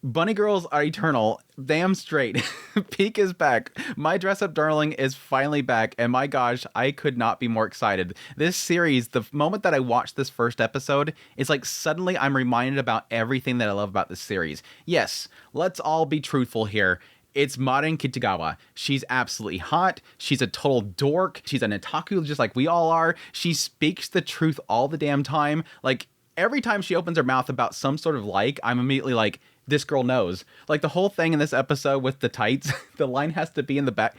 Bunny girls are eternal. Damn straight. Peak is back. My dress up darling is finally back. And my gosh, I could not be more excited. This series, the moment that I watched this first episode, it's like suddenly I'm reminded about everything that I love about this series. Yes, let's all be truthful here. It's Marin Kitagawa. She's absolutely hot. She's a total dork. She's an otaku just like we all are. She speaks the truth all the damn time. Like, every time she opens her mouth about some sort of like, I'm immediately like, this girl knows. Like the whole thing in this episode with the tights, the line has to be in the back.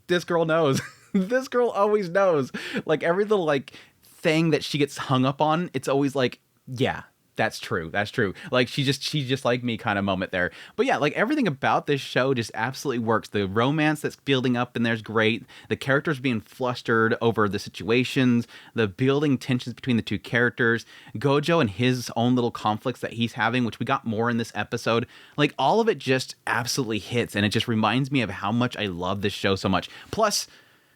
This girl knows. This girl always knows. Like every little like thing that she gets hung up on, it's always like, yeah, that's true. That's true. Like she's just like me kind of moment there. But yeah, like everything about this show just absolutely works. The romance that's building up in there's great. The characters being flustered over the situations, the building tensions between the two characters, Gojo and his own little conflicts that he's having, which we got more in this episode. Like all of it just absolutely hits, and it just reminds me of how much I love this show so much. Plus,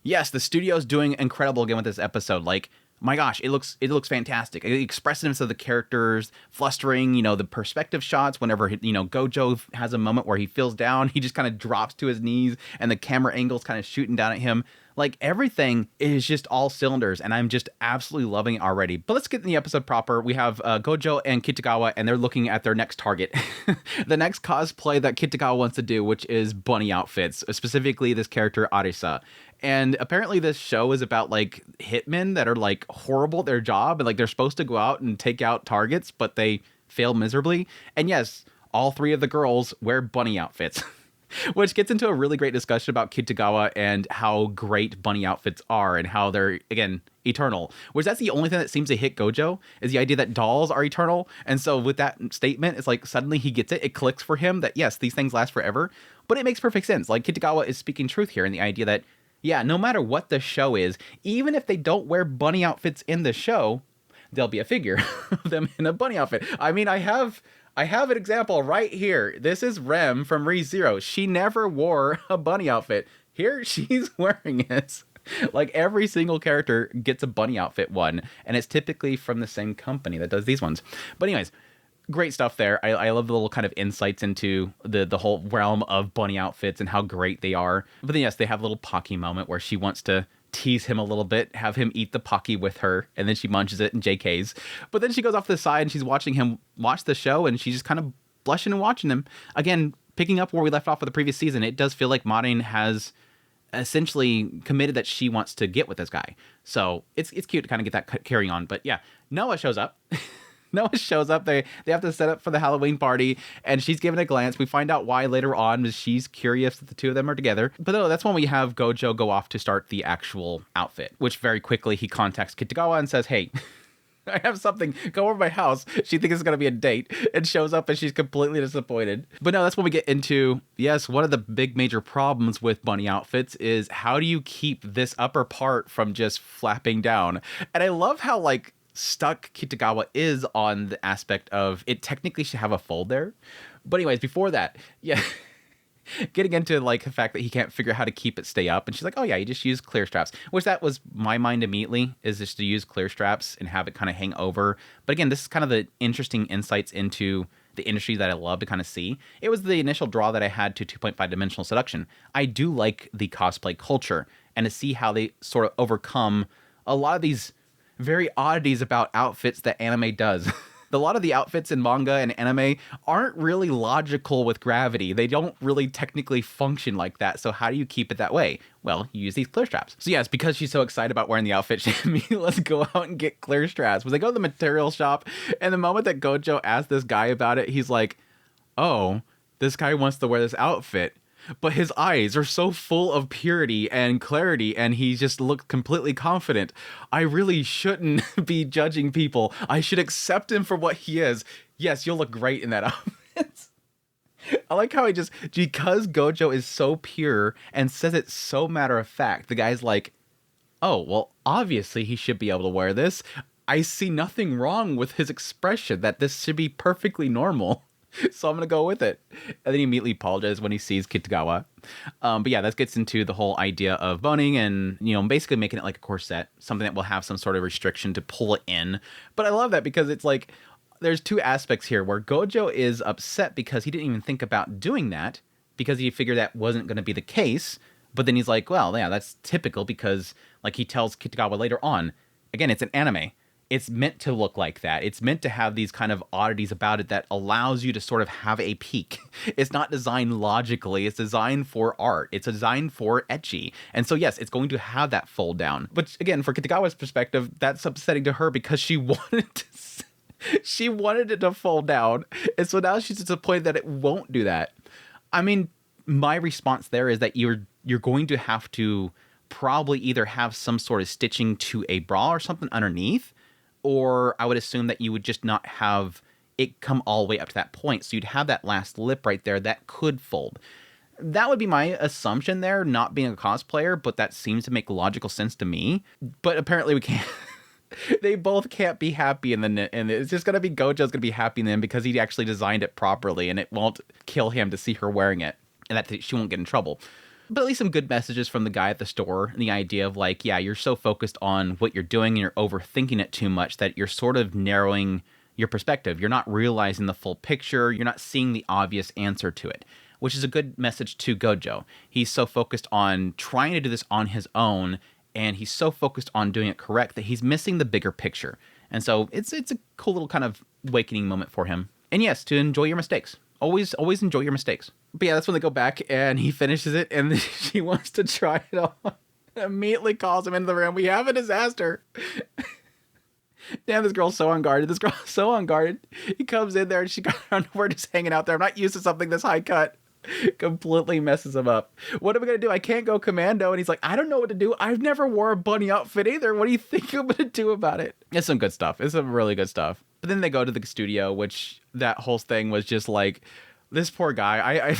yes, the studio's doing incredible again with this episode. Like, my gosh, it looks fantastic. The expressiveness of the characters, flustering, the perspective shots whenever, Gojo has a moment where he feels down, he just kind of drops to his knees and the camera angle's kind of shooting down at him. Like everything is just all cylinders, and I'm just absolutely loving it already. But let's get in the episode proper. We have Gojo and Kitagawa, and they're looking at their next target. The next cosplay that Kitagawa wants to do, which is bunny outfits, specifically this character Arisa. And apparently this show is about like hitmen that are like horrible at their job, and like they're supposed to go out and take out targets, but they fail miserably. And yes, all three of the girls wear bunny outfits. Which gets into a really great discussion about Kitagawa and how great bunny outfits are and how they're, again, eternal. Which that's the only thing that seems to hit Gojo, is the idea that dolls are eternal. And so with that statement, it's like suddenly he gets it. It clicks for him that, yes, these things last forever. But it makes perfect sense. Like Kitagawa is speaking truth here in the idea that, yeah, no matter what the show is, even if they don't wear bunny outfits in the show, there'll be a figure of them in a bunny outfit. I mean, I have an example right here. This is Rem from ReZero. She never wore a bunny outfit. Here she's wearing it. Like every single character gets a bunny outfit one, and it's typically from the same company that does these ones. But anyways, great stuff there. I love the little kind of insights into the whole realm of bunny outfits and how great they are. But then yes, they have a little Pocky moment where she wants to tease him a little bit, have him eat the Pocky with her, and then she munches it and JKs. But then she goes off to the side and she's watching him watch the show, and she's just kind of blushing and watching him. Again, picking up where we left off with the previous season, it does feel like Marin has essentially committed that she wants to get with this guy. So it's cute to kind of get that carrying on. But yeah, Noah shows up. Noah shows up. They have to set up for the Halloween party, and she's given a glance. We find out why later on, as she's curious that the two of them are together. But no, that's when we have Gojo go off to start the actual outfit, which very quickly he contacts Kitagawa and says, hey, I have something. Go over to my house. She thinks it's going to be a date and shows up, and she's completely disappointed. But no, that's when we get into, yes, one of the big major problems with bunny outfits is how do you keep this upper part from just flapping down? And I love how, like, stuck Kitagawa is on the aspect of it technically should have a fold there. But anyways, before that, yeah, getting into like the fact that he can't figure out how to keep it stay up, and she's like, oh yeah, you just use clear straps, which that was my mind immediately, is just to use clear straps and have it kind of hang over. But again, this is kind of the interesting insights into the industry that I love to kind of see. It was the initial draw that I had to 2.5 dimensional seduction. I do like the cosplay culture, and to see how they sort of overcome a lot of these very oddities about outfits that anime does. A lot of the outfits in manga and anime aren't really logical with gravity. They don't really technically function like that. So how do you keep it that way? Well, you use these clear straps. So yes, because she's so excited about wearing the outfit, she immediately let's go out and get clear straps. When they go to the material shop, and the moment that Gojo asks this guy about it, he's like, oh, this guy wants to wear this outfit. But his eyes are so full of purity and clarity, and he just looked completely confident. I really shouldn't be judging people. I should accept him for what he is. Yes, you'll look great in that outfit. I like how because Gojo is so pure and says it so matter of fact, the guy's like, oh, well, obviously he should be able to wear this. I see nothing wrong with his expression, that this should be perfectly normal. So I'm going to go with it. And then he immediately apologizes when he sees Kitagawa. But yeah, that gets into the whole idea of boning and, basically making it like a corset, something that will have some sort of restriction to pull it in. But I love that because it's like, there's two aspects here where Gojo is upset because he didn't even think about doing that because he figured that wasn't going to be the case. But then he's like, well, yeah, that's typical because, like, he tells Kitagawa later on, again, it's an anime. It's meant to look like that. It's meant to have these kind of oddities about it that allows you to sort of have a peek. It's not designed logically. It's designed for art. It's designed for ecchi. And so, yes, it's going to have that fold down. But again, for Kitagawa's perspective, that's upsetting to her because she wanted it to fold down. And so now she's disappointed that it won't do that. I mean, my response there is that you're going to have to probably either have some sort of stitching to a bra or something underneath, or I would assume that you would just not have it come all the way up to that point. So you'd have that last lip right there that could fold. That would be my assumption there, not being a cosplayer, but that seems to make logical sense to me. But apparently we can't. They both can't be happy in the and it's just going to be Gojo's going to be happy in them because he actually designed it properly and it won't kill him to see her wearing it and that she won't get in trouble. But at least some good messages from the guy at the store and the idea of like, yeah, you're so focused on what you're doing and you're overthinking it too much that you're sort of narrowing your perspective. You're not realizing the full picture. You're not seeing the obvious answer to it, which is a good message to Gojo. He's so focused on trying to do this on his own and he's so focused on doing it correct that he's missing the bigger picture. And so it's a cool little kind of awakening moment for him. And yes, to enjoy your mistakes. Always enjoy your mistakes. But yeah, that's when they go back and he finishes it and she wants to try it on. Immediately calls him into the room. We have a disaster. Damn, this girl's so unguarded. He comes in there and she got her underwear just hanging out there. I'm not used to something this high cut. Completely messes him up. What am I going to do? I can't go commando. And he's like, I don't know what to do. I've never wore a bunny outfit either. What do you think I'm going to do about it? It's some good stuff. It's some really good stuff. But then they go to the studio, which that whole thing was just like, this poor guy.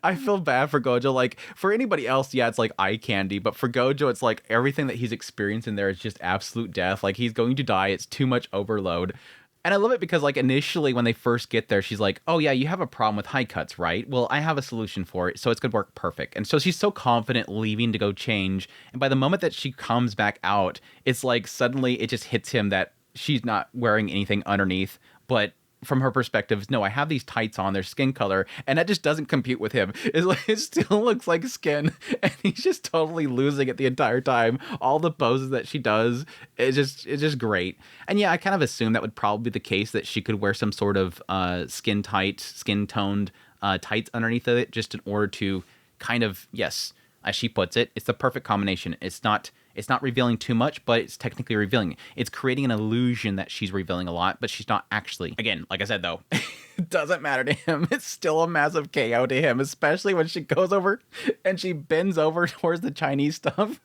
I feel bad for Gojo. Like, for anybody else, yeah, it's like eye candy. But for Gojo, it's like everything that he's experiencing there is just absolute death. Like, he's going to die. It's too much overload. And I love it because, like, initially when they first get there, she's like, oh, yeah, you have a problem with high cuts, right? Well, I have a solution for it, so it's going to work perfect. And so she's so confident leaving to go change. And by the moment that she comes back out, it's like suddenly it just hits him that she's not wearing anything underneath. But from her perspective, no, I have these tights on, their skin color, and that just doesn't compute with him. It's like, it still looks like skin, and he's just totally losing it the entire time. All the poses that she does, it's just great. And yeah, I kind of assumed that would probably be the case, that she could wear some sort of skin-toned tights underneath of it, just in order to kind of, yes, as she puts it, it's the perfect combination. It's not revealing too much, but it's technically revealing. It's creating an illusion that she's revealing a lot, but she's not actually. Again, like I said, though, it doesn't matter to him. It's still a massive KO to him, especially when she goes over and she bends over towards the Chinese stuff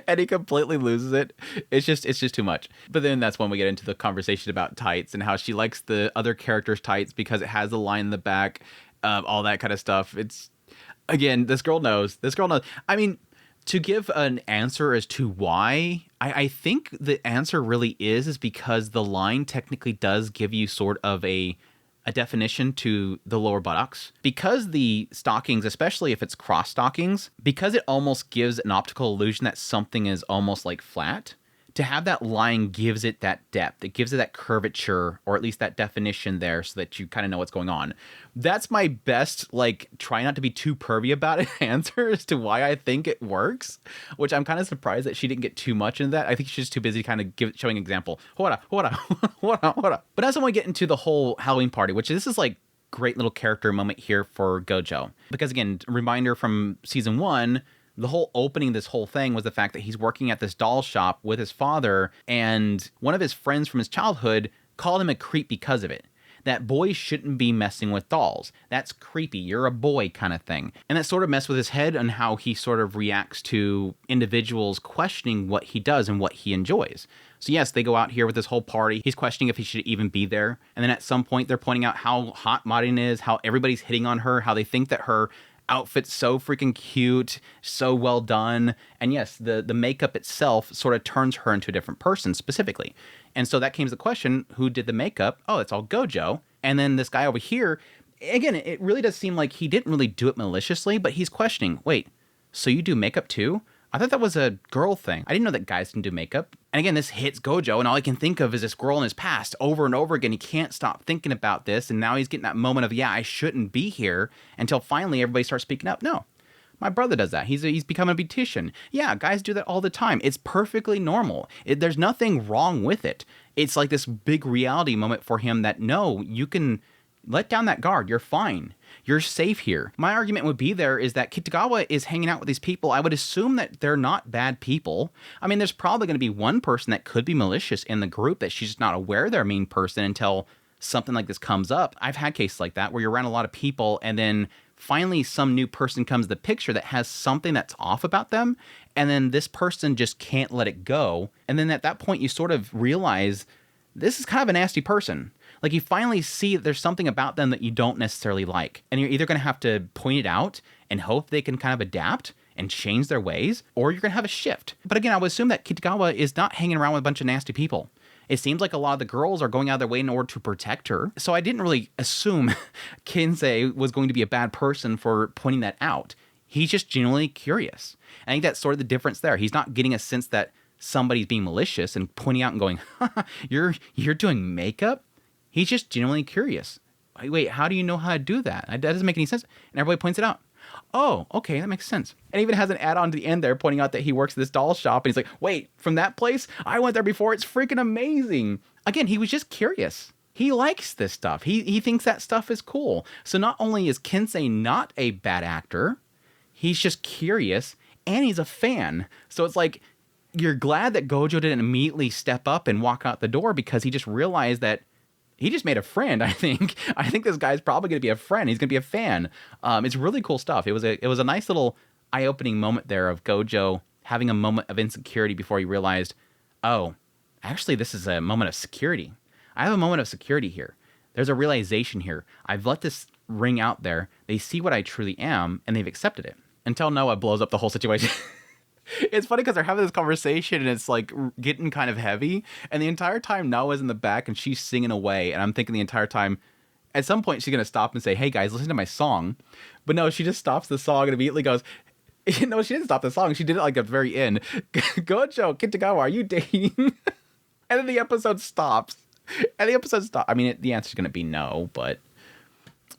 and he completely loses it. It's just too much. But then that's when we get into the conversation about tights and how she likes the other character's tights because it has the line in the back, all that kind of stuff. Again, this girl knows. I mean, to give an answer as to why, I think the answer really is because the line technically does give you sort of a definition to the lower buttocks. Because the stockings, especially if it's cross stockings, because it almost gives an optical illusion that something is almost like flat, to have that line gives it that depth. It gives it that curvature, or at least that definition there, so that you kind of know what's going on. That's my best, like, try not to be too pervy about it answer as to why I think it works, which I'm kind of surprised that she didn't get too much into that. I think she's just too busy kind of showing an example. Hold on. But as I want to get into the whole Halloween party, which this is like great little character moment here for Gojo. Because again, reminder from season 1, the whole opening of this whole thing was the fact that he's working at this doll shop with his father, and one of his friends from his childhood called him a creep because of it. That boys shouldn't be messing with dolls. That's creepy. You're a boy kind of thing. And that sort of messed with his head on how he sort of reacts to individuals questioning what he does and what he enjoys. So yes, they go out here with this whole party. He's questioning if he should even be there. And then at some point, they're pointing out how hot Marin is, how everybody's hitting on her, how they think that her outfit's so freaking cute, so well done. And yes, the makeup itself sort of turns her into a different person specifically. And so that came to the question, who did the makeup? Oh, it's all Gojo. And then this guy over here, again, it really does seem like he didn't really do it maliciously, but he's questioning, wait, so you do makeup too? I thought that was a girl thing. I didn't know that guys can do makeup. And again, this hits Gojo, and all he can think of is this girl in his past over and over again. He can't stop thinking about this, and now he's getting that moment of, yeah, I shouldn't be here, until finally everybody starts speaking up. No, my brother does that. He's becoming a beautician. Yeah, guys do that all the time. It's perfectly normal. There's nothing wrong with it. It's like this big reality moment for him that, no, you can let down that guard. You're fine. You're safe here. My argument would be there is that Kitagawa is hanging out with these people. I would assume that they're not bad people. I mean, there's probably going to be one person that could be malicious in the group that she's just not aware they're a mean person until something like this comes up. I've had cases like that where you're around a lot of people and then finally some new person comes to the picture that has something that's off about them. And then this person just can't let it go. And then at that point, you sort of realize this is kind of a nasty person. Like, you finally see that there's something about them that you don't necessarily like. And you're either going to have to point it out and hope they can kind of adapt and change their ways, or you're going to have a shift. But again, I would assume that Kitagawa is not hanging around with a bunch of nasty people. It seems like a lot of the girls are going out of their way in order to protect her. So I didn't really assume Kinsei was going to be a bad person for pointing that out. He's just genuinely curious. I think that's sort of the difference there. He's not getting a sense that somebody's being malicious and pointing out and going, you're doing makeup? He's just genuinely curious. Wait, how do you know how to do that? That doesn't make any sense. And everybody points it out. Oh, okay, that makes sense. And even has an add-on to the end there pointing out that he works at this doll shop. And he's like, wait, from that place? I went there before. It's freaking amazing. Again, he was just curious. He likes this stuff. He thinks that stuff is cool. So not only is Kinsei not a bad actor, he's just curious and he's a fan. So it's like, you're glad that Gojo didn't immediately step up and walk out the door because he just realized that he just made a friend, I think. I think this guy's probably going to be a friend. He's going to be a fan. It's really cool stuff. It was a nice little eye-opening moment there of Gojo having a moment of insecurity before he realized, oh, actually, this is a moment of security. I have a moment of security here. There's a realization here. I've let this ring out there. They see what I truly am, and they've accepted it. Until Noah blows up the whole situation. It's funny because they're having this conversation and it's like getting kind of heavy. And the entire time Noah's in the back and she's singing away. And I'm thinking the entire time, at some point she's going to stop and say, hey guys, listen to my song. But no, she just stops the song and immediately goes, no, she didn't stop the song. She did it like at the very end. Gojo, Kitagawa, are you dating? And then the episode stops. I mean, the answer's going to be no, but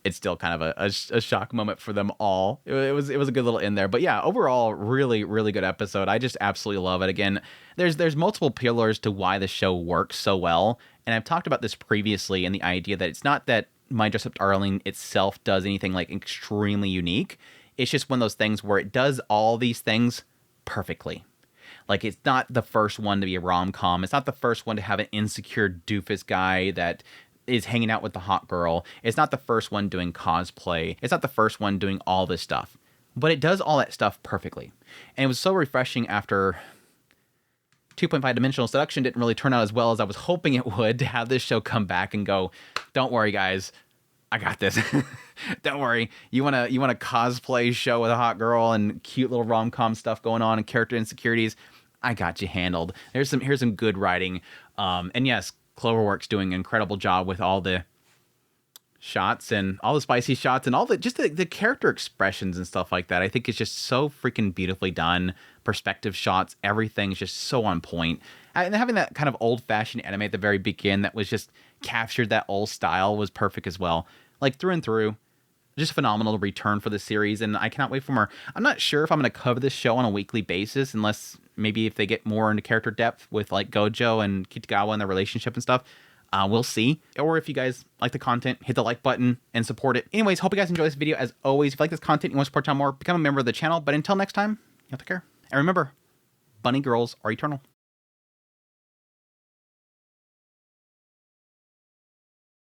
it's still kind of a shock moment for them all. It was a good little end there. But yeah, overall, really, really good episode. I just absolutely love it. Again, there's multiple pillars to why the show works so well. And I've talked about this previously, and the idea that it's not that My Dress Up Darling itself does anything like extremely unique. It's just one of those things where it does all these things perfectly. Like, it's not the first one to be a rom-com. It's not the first one to have an insecure doofus guy that is hanging out with the hot girl. It's not the first one doing cosplay. It's not the first one doing all this stuff. But it does all that stuff perfectly. And it was so refreshing after 2.5 Dimensional Seduction didn't really turn out as well as I was hoping it would, to have this show come back and go, don't worry guys, I got this. Don't worry. You want a cosplay show with a hot girl and cute little rom-com stuff going on and character insecurities? I got you handled. Here's some good writing. And yes, Cloverworks doing an incredible job with all the shots and all the spicy shots and all the character expressions and stuff like that. I think it's just so freaking beautifully done. Perspective shots, everything's just so on point. And having that kind of old-fashioned anime at the very beginning that was just captured that old style was perfect as well. Like, through and through, just phenomenal return for the series, and I cannot wait for more. I'm not sure if I'm going to cover this show on a weekly basis, unless maybe if they get more into character depth with like Gojo and Kitagawa and their relationship and stuff. We'll see. Or if you guys like the content, hit the like button and support it. Anyways, hope you guys enjoy this video. As always, if you like this content, you want to support Tom more, become a member of the channel. But until next time, you have to care. And remember, bunny girls are eternal.